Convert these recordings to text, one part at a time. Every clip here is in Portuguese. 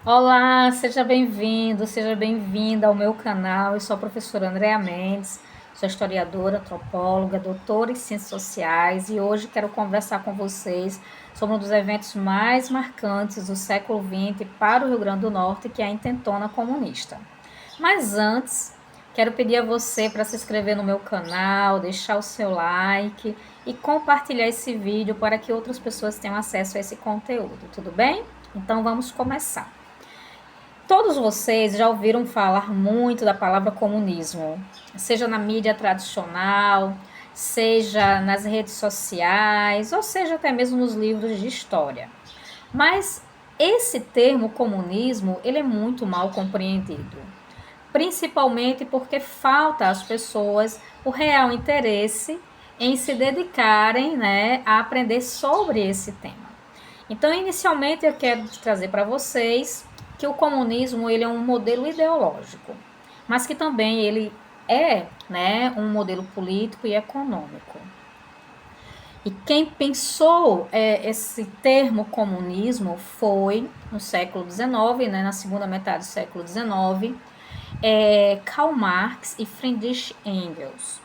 Olá, seja bem-vindo, seja bem-vinda ao meu canal. Eu sou a professora Andréa Mendes, sou historiadora, antropóloga, doutora em Ciências Sociais e hoje quero conversar com vocês sobre um dos eventos mais marcantes do século XX para o Rio Grande do Norte, que é a Intentona Comunista. Mas antes, quero pedir a você para se inscrever no meu canal, deixar o seu like e compartilhar esse vídeo para que outras pessoas tenham acesso a esse conteúdo, tudo bem? Então vamos começar. Todos vocês já ouviram falar muito da palavra comunismo, seja na mídia tradicional, seja nas redes sociais, ou seja até mesmo nos livros de história. Mas esse termo comunismo, ele é muito mal compreendido, principalmente porque falta às pessoas o real interesse em se dedicarem, a aprender sobre esse tema. Então, inicialmente, eu quero trazer para vocês que o comunismo ele é um modelo ideológico, mas que também ele é, um modelo político e econômico. E quem pensou esse termo comunismo foi no século XIX, na segunda metade do século XIX, Karl Marx e Friedrich Engels.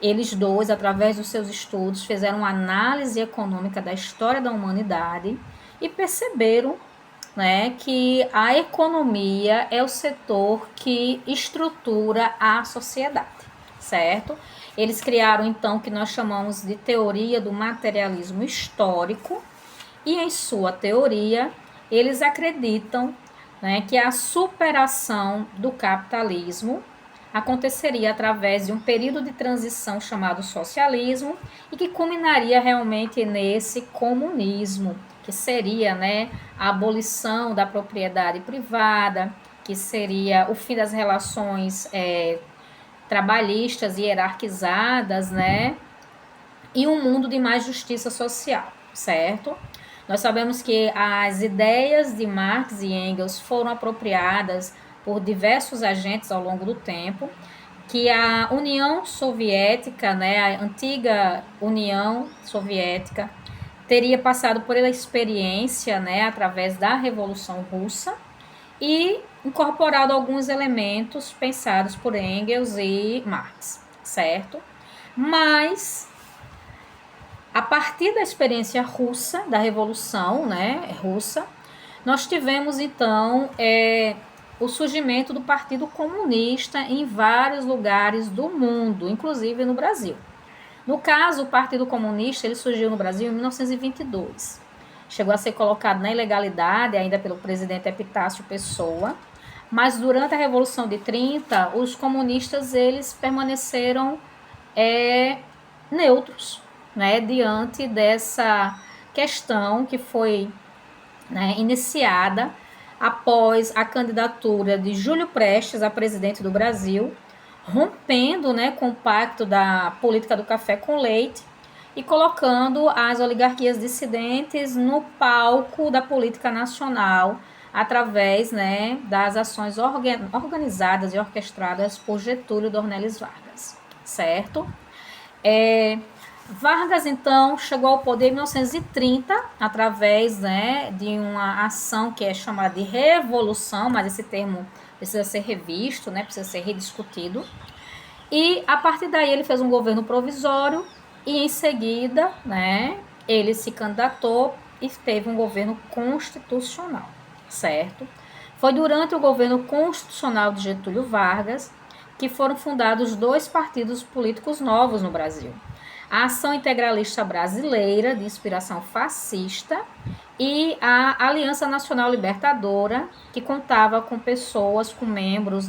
Eles dois, através dos seus estudos, fizeram uma análise econômica da história da humanidade e perceberam, que a economia é o setor que estrutura a sociedade, certo? Eles criaram, então, o que nós chamamos de teoria do materialismo histórico e, em sua teoria, eles acreditam, que a superação do capitalismo aconteceria através de um período de transição chamado socialismo e que culminaria realmente nesse comunismo, que seria, a abolição da propriedade privada, que seria o fim das relações trabalhistas hierarquizadas, e um mundo de mais justiça social, certo? Nós sabemos que as ideias de Marx e Engels foram apropriadas por diversos agentes ao longo do tempo, que a União Soviética, a antiga União Soviética, teria passado por essa experiência, através da Revolução Russa e incorporado alguns elementos pensados por Engels e Marx, certo? Mas a partir da experiência russa, da Revolução Russa, nós tivemos então o surgimento do Partido Comunista em vários lugares do mundo, inclusive no Brasil. No caso, o Partido Comunista ele surgiu no Brasil em 1922. Chegou a ser colocado na ilegalidade ainda pelo presidente Epitácio Pessoa, mas durante a Revolução de 30, os comunistas eles permaneceram neutros, diante dessa questão que foi iniciada após a candidatura de Júlio Prestes a presidente do Brasil, rompendo com o pacto da política do café com leite e colocando as oligarquias dissidentes no palco da política nacional através das ações organizadas e orquestradas por Getúlio Dornelles Vargas, certo? Vargas, então, chegou ao poder em 1930, através de uma ação que é chamada de revolução, mas esse termo precisa ser revisto, precisa ser rediscutido. E, a partir daí, ele fez um governo provisório e, em seguida, ele se candidatou e teve um governo constitucional, certo? Foi durante o governo constitucional de Getúlio Vargas que foram fundados dois partidos políticos novos no Brasil. A Ação Integralista Brasileira, de inspiração fascista, e a Aliança Nacional Libertadora, que contava com pessoas, com membros,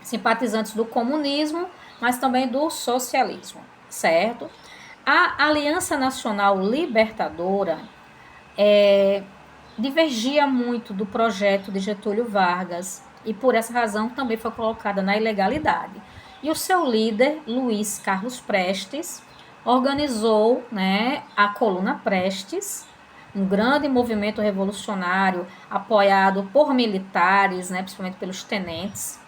simpatizantes do comunismo, mas também do socialismo, certo? A Aliança Nacional Libertadora divergia muito do projeto de Getúlio Vargas e, por essa razão, também foi colocada na ilegalidade. E o seu líder, Luiz Carlos Prestes, organizou a Coluna Prestes, um grande movimento revolucionário apoiado por militares, principalmente pelos tenentes,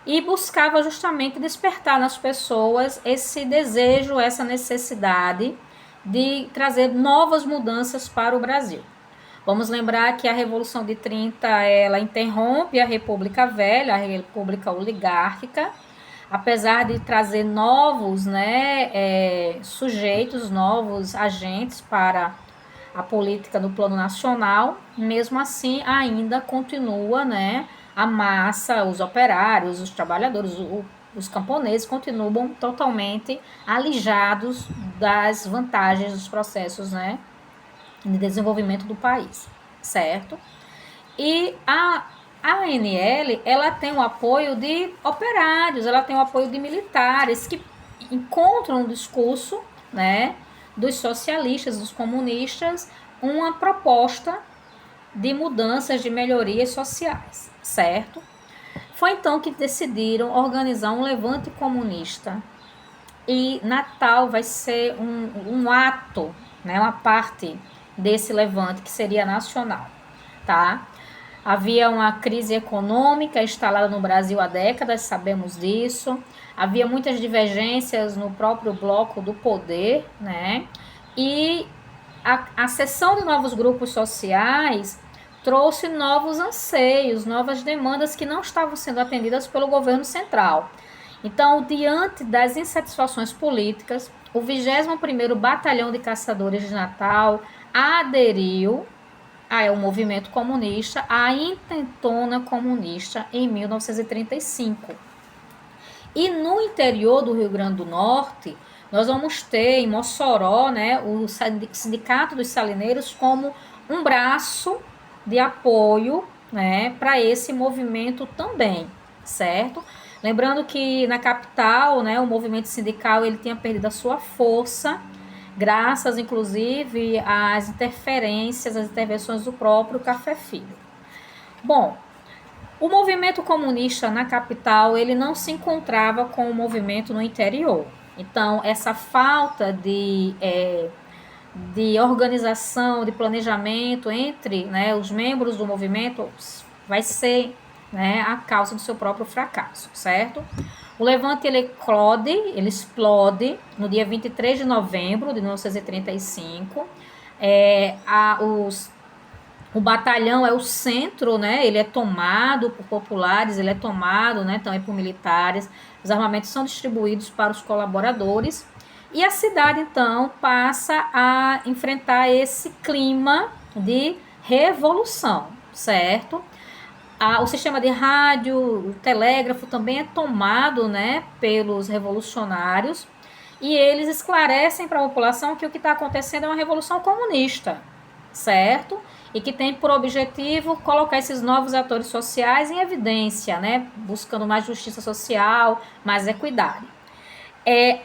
e buscava justamente despertar nas pessoas esse desejo, essa necessidade de trazer novas mudanças para o Brasil. Vamos lembrar que a Revolução de 30, ela interrompe a República Velha, a República Oligárquica, apesar de trazer novos, né, sujeitos, novos agentes para a política no plano nacional, mesmo assim ainda continua, né, a massa, os operários, os trabalhadores, os camponeses continuam totalmente alijados das vantagens dos processos, né, de desenvolvimento do país, certo? E a ANL, ela tem o apoio de operários, ela tem o apoio de militares que encontram no discurso, né, dos socialistas, dos comunistas, uma proposta de mudanças, de melhorias sociais, certo? Foi então que decidiram organizar um levante comunista. E Natal vai ser um ato, né, uma parte desse levante que seria nacional, tá? Havia uma crise econômica instalada no Brasil há décadas, sabemos disso. Havia muitas divergências no próprio bloco do poder, né? E a seção de novos grupos sociais trouxe novos anseios, novas demandas que não estavam sendo atendidas pelo governo central. Então, diante das insatisfações políticas, o 21º Batalhão de Caçadores de Natal aderiu ao movimento comunista, a Intentona Comunista, em 1935. E no interior do Rio Grande do Norte, nós vamos ter em Mossoró, né, o Sindicato dos Salineiros como um braço de apoio, né, para esse movimento também, certo? Lembrando que na capital, né, o movimento sindical ele tinha perdido a sua força, graças, inclusive, às interferências, às intervenções do próprio Café Filho. Bom, o movimento comunista na capital, ele não se encontrava com o movimento no interior. Então, essa falta de organização, de planejamento entre, né, os membros do movimento vai ser, né, a causa do seu próprio fracasso, certo? O levante ele explode no dia 23 de novembro de 1935. O batalhão é o centro, né? Ele é tomado por populares, ele é tomado, né, também por militares. Os armamentos são distribuídos para os colaboradores. E a cidade, então, passa a enfrentar esse clima de revolução, certo? O sistema de rádio, o telégrafo também é tomado, né, pelos revolucionários, e eles esclarecem para a população que o que está acontecendo é uma revolução comunista, certo? E que tem por objetivo colocar esses novos atores sociais em evidência, né, buscando mais justiça social, mais equidade.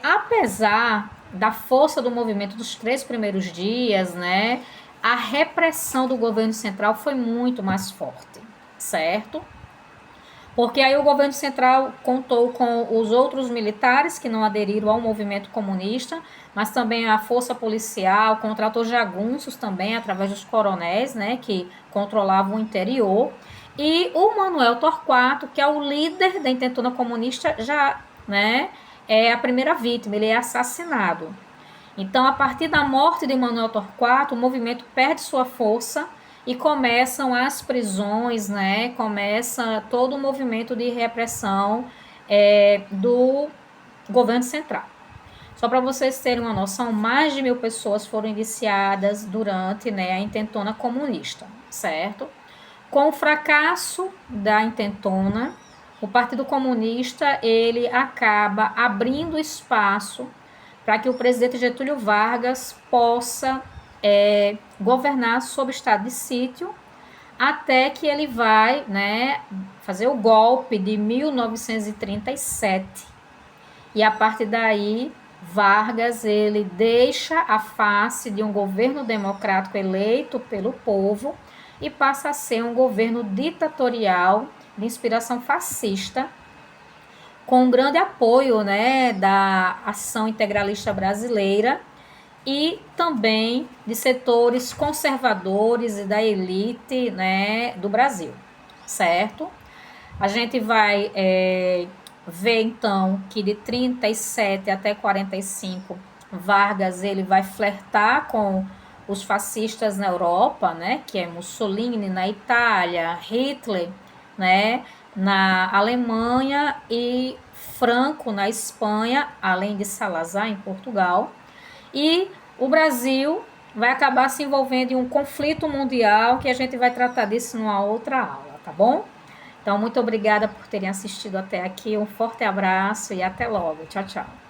Apesar da força do movimento dos 3 primeiros dias, né, a repressão do governo central foi muito mais forte, certo? Porque aí o governo central contou com os outros militares que não aderiram ao movimento comunista, mas também a força policial, contratou jagunços também através dos coronéis, né, que controlavam o interior. E o Manuel Torquato, que é o líder da Intentona Comunista, já, né, é a primeira vítima, ele é assassinado. Então, a partir da morte de Manuel Torquato, o movimento perde sua força e começam as prisões, né? Começa todo o movimento de repressão do governo central. Só para vocês terem uma noção, mais de 1.000 pessoas foram indiciadas durante, né, a Intentona Comunista, certo? Com o fracasso da Intentona, o Partido Comunista ele acaba abrindo espaço para que o presidente Getúlio Vargas possa governar sob estado de sítio, até que ele vai, né, fazer o golpe de 1937. E a partir daí, Vargas ele deixa a face de um governo democrático eleito pelo povo e passa a ser um governo ditatorial de inspiração fascista, com um grande apoio, né, da Ação Integralista Brasileira e também de setores conservadores e da elite, né, do Brasil, certo? A gente vai ver, então, que de 37 até 45, Vargas ele vai flertar com os fascistas na Europa, né, que é Mussolini na Itália, Hitler, né, na Alemanha e Franco na Espanha, além de Salazar em Portugal. E o Brasil vai acabar se envolvendo em um conflito mundial, que a gente vai tratar disso numa outra aula, tá bom? Então, muito obrigada por terem assistido até aqui. Um forte abraço e até logo. Tchau, tchau.